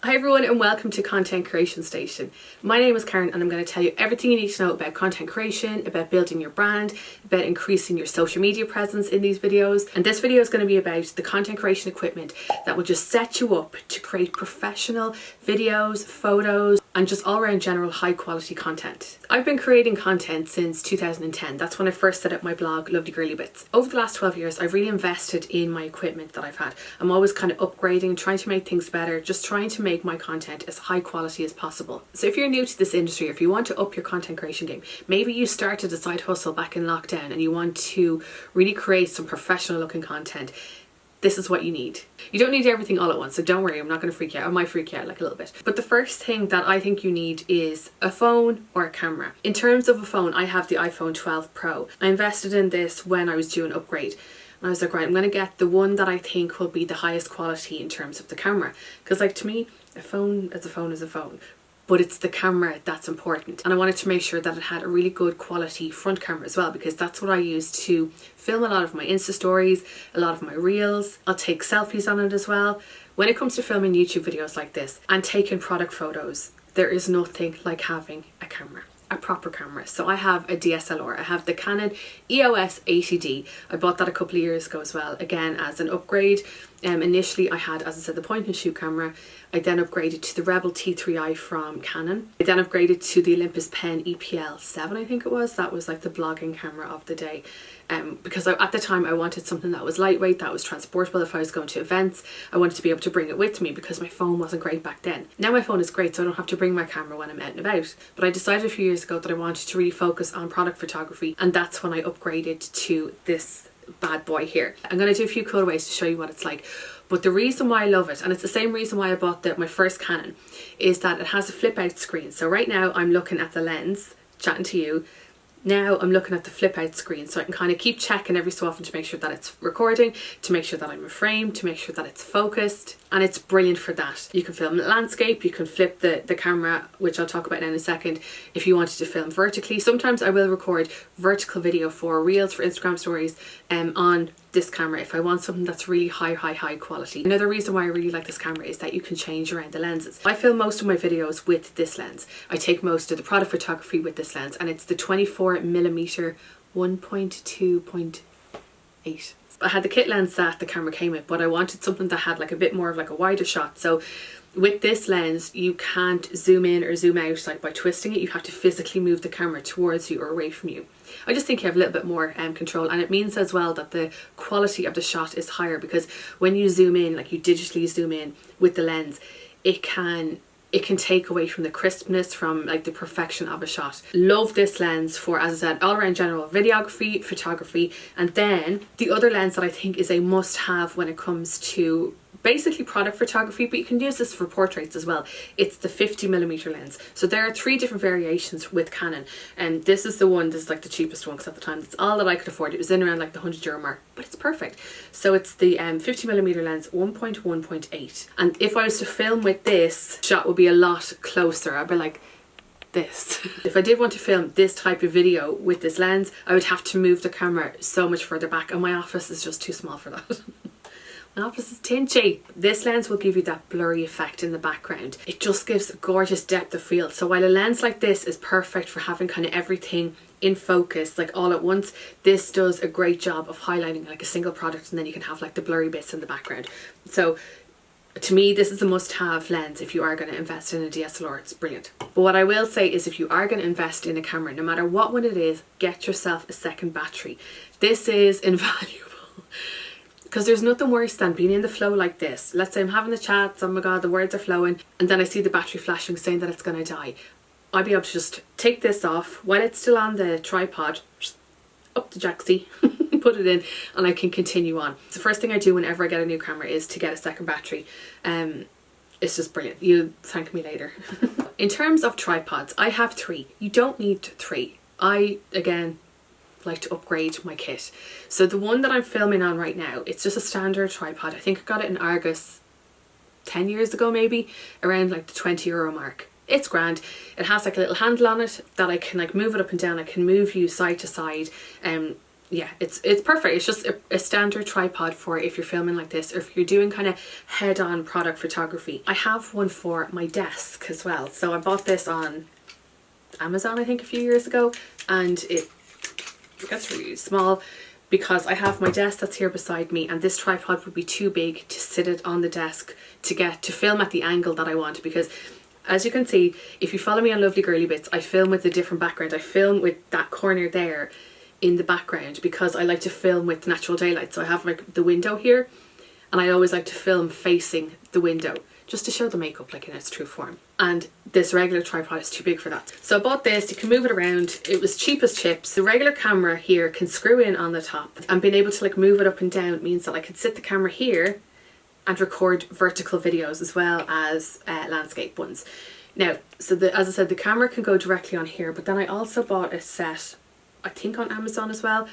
Hi everyone and welcome to Content Creation Station. My name is Karen and I'm going to tell you everything you need to know about content creation, about building your brand, about increasing your social media presence in these videos. And this video is going to be about the content creation equipment that will just set you up to create professional videos, photos, and just all around general high quality content. I've been creating content since 2010. That's when I first set up my blog, Lovely Girly Bits. Over the last 12 years, I've really invested in my equipment that I've had. I'm always kind of upgrading, trying to make things better, just trying to make my content as high quality as possible. So if you're new to this industry, or if you want to up your content creation game, maybe you started a side hustle back in lockdown and you want to really create some professional looking content, this is what you need. You don't need everything all at once, so don't worry, I'm not going to freak you out. I might freak you out like a little bit. But the first thing that I think you need is a phone or a camera. In terms of a phone, I have the iPhone 12 Pro. I invested in this when I was due an upgrade. And I was like, right, I'm going to get the one that I think will be the highest quality in terms of the camera. Because like to me, a phone is a phone is a phone. But it's the camera that's important. And I wanted to make sure that it had a really good quality front camera as well, because that's what I use to film a lot of my Insta stories, a lot of my reels. I'll take selfies on it as well. When it comes to filming YouTube videos like this and taking product photos, there is nothing like having a camera. A proper camera. So I have a DSLR. I have the Canon EOS 80D. I bought that a couple of years ago as well, again as an upgrade. Initially I had, as I said, the point and shoot camera. I then upgraded to the Rebel T3i from Canon. I then upgraded to the Olympus Pen EPL 7, I think it was. That was like the blogging camera of the day. Because at the time I wanted something that was lightweight, that was transportable if I was going to events. I wanted to be able to bring it with me because my phone wasn't great back then. Now my phone is great, so I don't have to bring my camera when I'm out and about. But I decided a few years ago that I wanted to really focus on product photography, and that's when I upgraded to this bad boy here. I'm going to do a few cutaways to show you what it's like. But the reason why I love it, and it's the same reason why I bought my first Canon, is that it has a flip out screen. So right now I'm looking at the lens, chatting to you. Now I'm looking at the flip out screen, so I can kind of keep checking every so often to make sure that it's recording, to make sure that I'm in frame, to make sure that it's focused, and it's brilliant for that. You can film landscape, you can flip the camera, which I'll talk about now in a second, if you wanted to film vertically. Sometimes I will record vertical video for reels, for Instagram stories on this camera if I want something that's really high quality. Another reason why I really like this camera is that you can change around the lenses. I film most of my videos with this lens. I take most of the product photography with this lens, and it's the 24mm 1.2.8. I had the kit lens that the camera came with, but I wanted something that had like a bit more of like a wider shot. So with this lens, you can't zoom in or zoom out like by twisting it. You have to physically move the camera towards you or away from you. I just think you have a little bit more control, and it means as well that the quality of the shot is higher, because when you zoom in, like you digitally zoom in with the lens, it can take away from the crispness, from like the perfection of a shot. Love this lens for, as I said, all around general videography, photography. And then the other lens that I think is a must have when it comes to basically product photography, but you can use this for portraits as well. It's the 50mm lens. So there are 3 different variations with Canon, and this is the one, this is like the cheapest one, because at the time it's all that I could afford. It was in around like the €100 mark, but it's perfect. So it's the 50mm lens 1.1.8, and if I was to film with this, shot would be a lot closer. I'd be like this. If I did want to film this type of video with this lens, I would have to move the camera so much further back, and my office is just too small for that. My office is tinchy. This lens will give you that blurry effect in the background. It just gives a gorgeous depth of field. So while a lens like this is perfect for having kind of everything in focus like all at once, this does a great job of highlighting like a single product, and then you can have like the blurry bits in the background. So to me, this is a must-have lens if you are going to invest in a DSLR. It's brilliant. But what I will say is, if you are going to invest in a camera, no matter what one it is, get yourself a second battery. This is invaluable. Because there's nothing worse than being in the flow like this. Let's say I'm having the chats, oh my god, the words are flowing, and then I see the battery flashing saying that it's going to die. I'll be able to just take this off while it's still on the tripod, up the jacksy, put it in, and I can continue on. It's the first thing I do whenever I get a new camera, is to get a second battery. It's just brilliant. You'll thank me later. In terms of tripods, I have 3. You don't need 3. I, again, like to upgrade my kit. So the one that I'm filming on right now, it's just a standard tripod. I think I got it in Argos 10 years ago, maybe, around like the €20 mark. It's grand. It has like a little handle on it that I can like move it up and down. I can move you side to side. yeah, it's perfect. It's just a standard tripod for if you're filming like this, or if you're doing kind of head-on product photography. I have one for my desk as well. So I bought this on Amazon, I think, a few years ago, and it gets really small because I have my desk that's here beside me, and this tripod would be too big to sit it on the desk to film at the angle that I want. Because as you can see, if you follow me on Lovely Girly Bits, I film with a different background. I film with that corner there in the background because I like to film with natural daylight. So I have like the window here, and I always like to film facing the window just to show the makeup like in its true form. And this regular tripod is too big for that. So I bought this. You can move it around. It was cheap as chips. The regular camera here can screw in on the top, and being able to like move it up and down means that I could sit the camera here and record vertical videos as well as landscape ones. Now, so as I said, the camera can go directly on here, but then I also bought a set, I think on Amazon as well,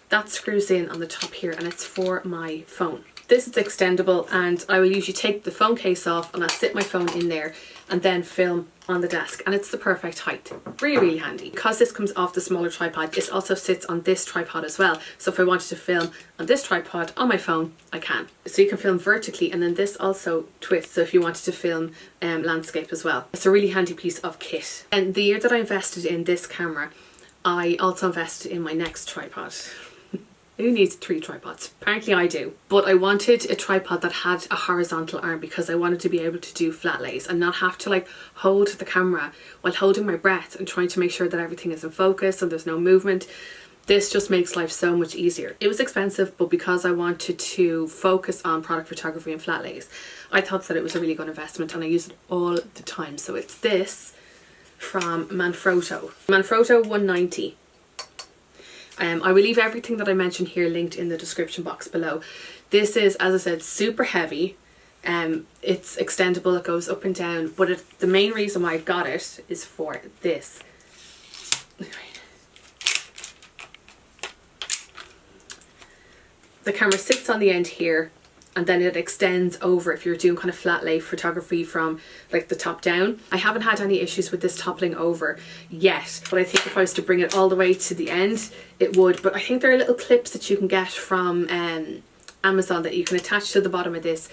that screws in on the top here, and it's for my phone. This is extendable, and I will usually take the phone case off and I'll sit my phone in there and then film on the desk, and it's the perfect height. Really, really handy. Because this comes off the smaller tripod, this also sits on this tripod as well. So if I wanted to film on this tripod on my phone, I can. So you can film vertically, and then this also twists, so if you wanted to film landscape as well. It's a really handy piece of kit. And the year that I invested in this camera, I also invested in my next tripod. Who needs 3 tripods? Apparently I do. But I wanted a tripod that had a horizontal arm because I wanted to be able to do flat lays and not have to like hold the camera while holding my breath and trying to make sure that everything is in focus and there's no movement. This just makes life so much easier. It was expensive, but because I wanted to focus on product photography and flat lays, I thought that it was a really good investment, and I use it all the time. So it's this from Manfrotto. Manfrotto 190. I will leave everything that I mentioned here linked in the description box below. This is, as I said, super heavy. It's extendable, it goes up and down, but the main reason why I got it is for this. The camera sits on the end here, and then it extends over if you're doing kind of flat lay photography from like the top down. I haven't had any issues with this toppling over yet, but I think if I was to bring it all the way to the end, it would. But I think there are little clips that you can get from Amazon that you can attach to the bottom of this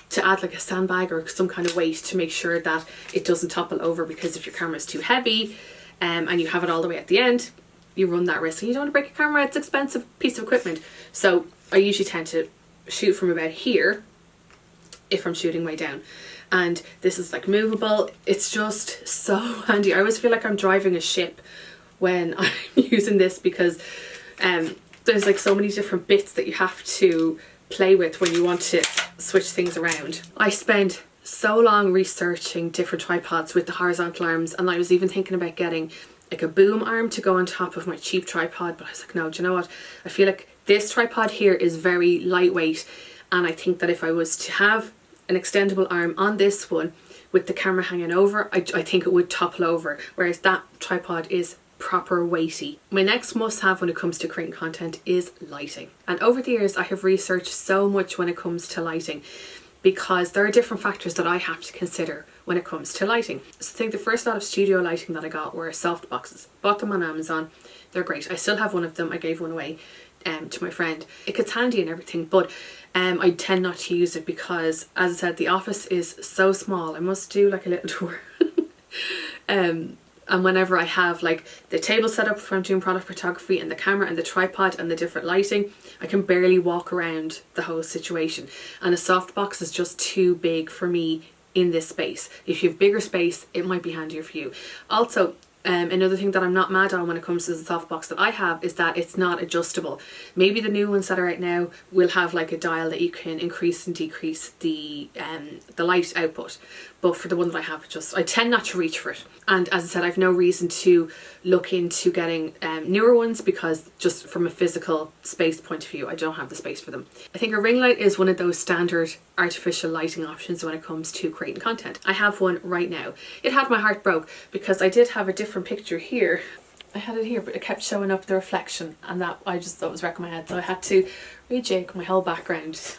to add like a sandbag or some kind of weight to make sure that it doesn't topple over, because if your camera is too heavy and you have it all the way at the end, you run that risk. And you don't want to break your camera, it's an expensive piece of equipment. So I usually tend to shoot from about here if I'm shooting way down, and this is like movable. It's just so handy. I always feel like I'm driving a ship when I'm using this, because there's like so many different bits that you have to play with when you want to switch things around. I spent so long researching different tripods with the horizontal arms, and I was even thinking about getting like a boom arm to go on top of my cheap tripod, but I was like, no, do you know what, I feel like this tripod here is very lightweight, and I think that if I was to have an extendable arm on this one with the camera hanging over, I think it would topple over, whereas that tripod is proper weighty. My next must-have when it comes to creating content is lighting. And over the years I have researched so much when it comes to lighting, because there are different factors that I have to consider when it comes to lighting. So I think the first lot of studio lighting that I got were soft boxes. Bought them on Amazon. They're great. I still have one of them. I gave one away to my friend. It gets handy and everything, but I tend not to use it because, as I said, the office is so small. I must do like a little tour. And whenever I have like the table set up for doing product photography and the camera and the tripod and the different lighting, I can barely walk around the whole situation, and a softbox is just too big for me in this space. If you have bigger space, it might be handier for you. Also, another thing that I'm not mad on when it comes to the softbox that I have is that it's not adjustable. Maybe the new ones that are out now will have like a dial that you can increase and decrease the light output, but for the one that I have, I tend not to reach for it. And as I said, I've no reason to look into getting newer ones, because just from a physical space point of view, I don't have the space for them. I think a ring light is one of those standard artificial lighting options when it comes to creating content. I have one right now. It had my heart broke because I did have a different picture here. I had it here, but it kept showing up the reflection, and that I just thought was wrecking my head, so I had to rejig my whole background.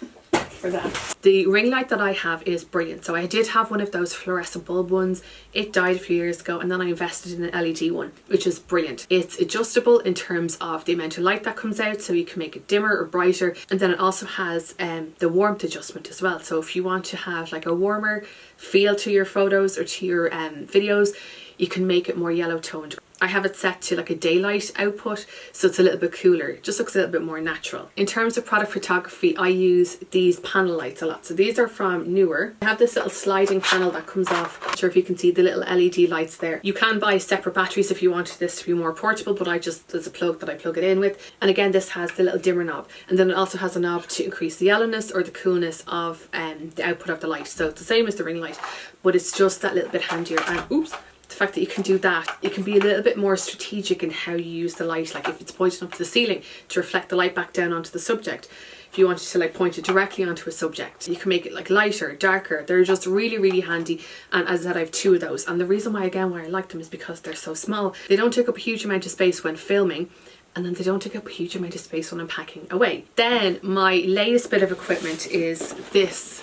for that. The ring light that I have is brilliant. So I did have one of those fluorescent bulb ones. It died a few years ago, and then I invested in an LED one, which is brilliant. It's adjustable in terms of the amount of light that comes out, so you can make it dimmer or brighter. And then it also has the warmth adjustment as well. So if you want to have like a warmer feel to your photos or to your videos, you can make it more yellow toned. I have it set to like a daylight output, so it's a little bit cooler. It just looks a little bit more natural. In terms of product photography, I use these panel lights a lot. So these are from Neewer. I have this little sliding panel that comes off. Not sure if you can see the little LED lights there. You can buy separate batteries if you wanted this to be more portable, but there's a plug that I plug it in with. And again, this has the little dimmer knob. And then it also has a knob to increase the yellowness or the coolness of the output of the light. So it's the same as the ring light, but it's just that little bit handier. And oops, the fact that you can do that, you can be a little bit more strategic in how you use the light. Like if it's pointing up to the ceiling to reflect the light back down onto the subject, if you wanted to like point it directly onto a subject, you can make it like lighter, darker. They're just really, really handy. And as I said, I have two of those. And the reason why, again, why I like them is because they're so small. They don't take up a huge amount of space when filming, and then they don't take up a huge amount of space when I'm packing away. Then my latest bit of equipment is this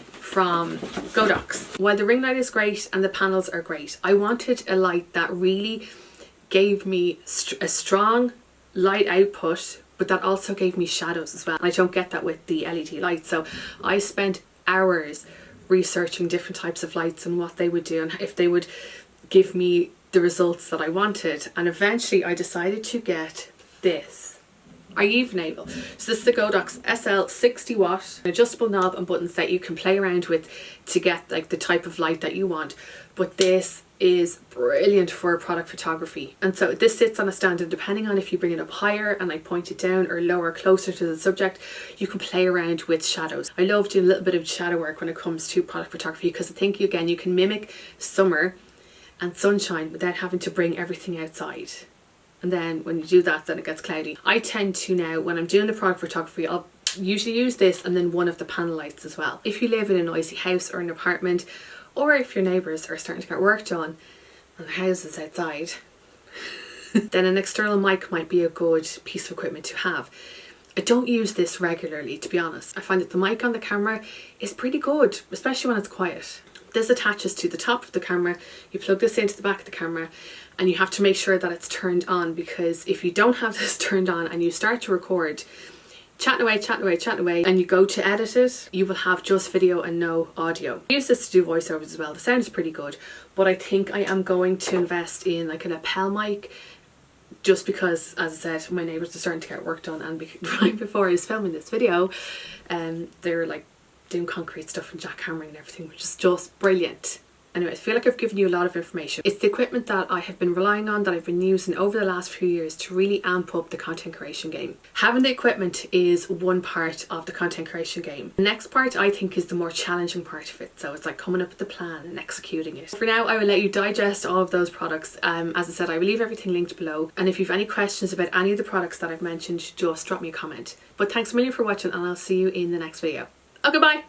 from Godox. While the ring light is great and the panels are great, I wanted a light that really gave me a strong light output, but that also gave me shadows as well. I don't get that with the LED lights. So I spent hours researching different types of lights and what they would do and if they would give me the results that I wanted. And eventually I decided to get this. Are you even able? So this is the Godox SL 60 watt adjustable knob and buttons that you can play around with to get like the type of light that you want. But this is brilliant for product photography. And so this sits on a stand, and depending on if you bring it up higher and like point it down or lower closer to the subject, you can play around with shadows. I love doing a little bit of shadow work when it comes to product photography because I think again you can mimic summer and sunshine without having to bring everything outside. And then when you do that, then it gets cloudy. I tend to now, when I'm doing the product photography, I'll usually use this and then one of the panel lights as well. If you live in a noisy house or an apartment, or if your neighbours are starting to get work done and the house is outside, then an external mic might be a good piece of equipment to have. I don't use this regularly, to be honest. I find that the mic on the camera is pretty good, especially when it's quiet. This attaches to the top of the camera. You plug this into the back of the camera, and you have to make sure that it's turned on, because if you don't have this turned on and you start to record, chatting away, and you go to edit it, you will have just video and no audio. I use this to do voiceovers as well. The sound is pretty good, but I think I am going to invest in like a lapel mic, just because, as I said, my neighbours are starting to get work done, and right before I was filming this video, they were like doing concrete stuff and jackhammering and everything, which is just brilliant. Anyway, I feel like I've given you a lot of information. It's the equipment that I have been relying on, that I've been using over the last few years to really amp up the content creation game. Having the equipment is one part of the content creation game. The next part, I think, is the more challenging part of it. So it's like coming up with the plan and executing it. For now, I will let you digest all of those products. As I said, I will leave everything linked below. And if you have any questions about any of the products that I've mentioned, just drop me a comment. But thanks a million for watching, and I'll see you in the next video. Oh, goodbye!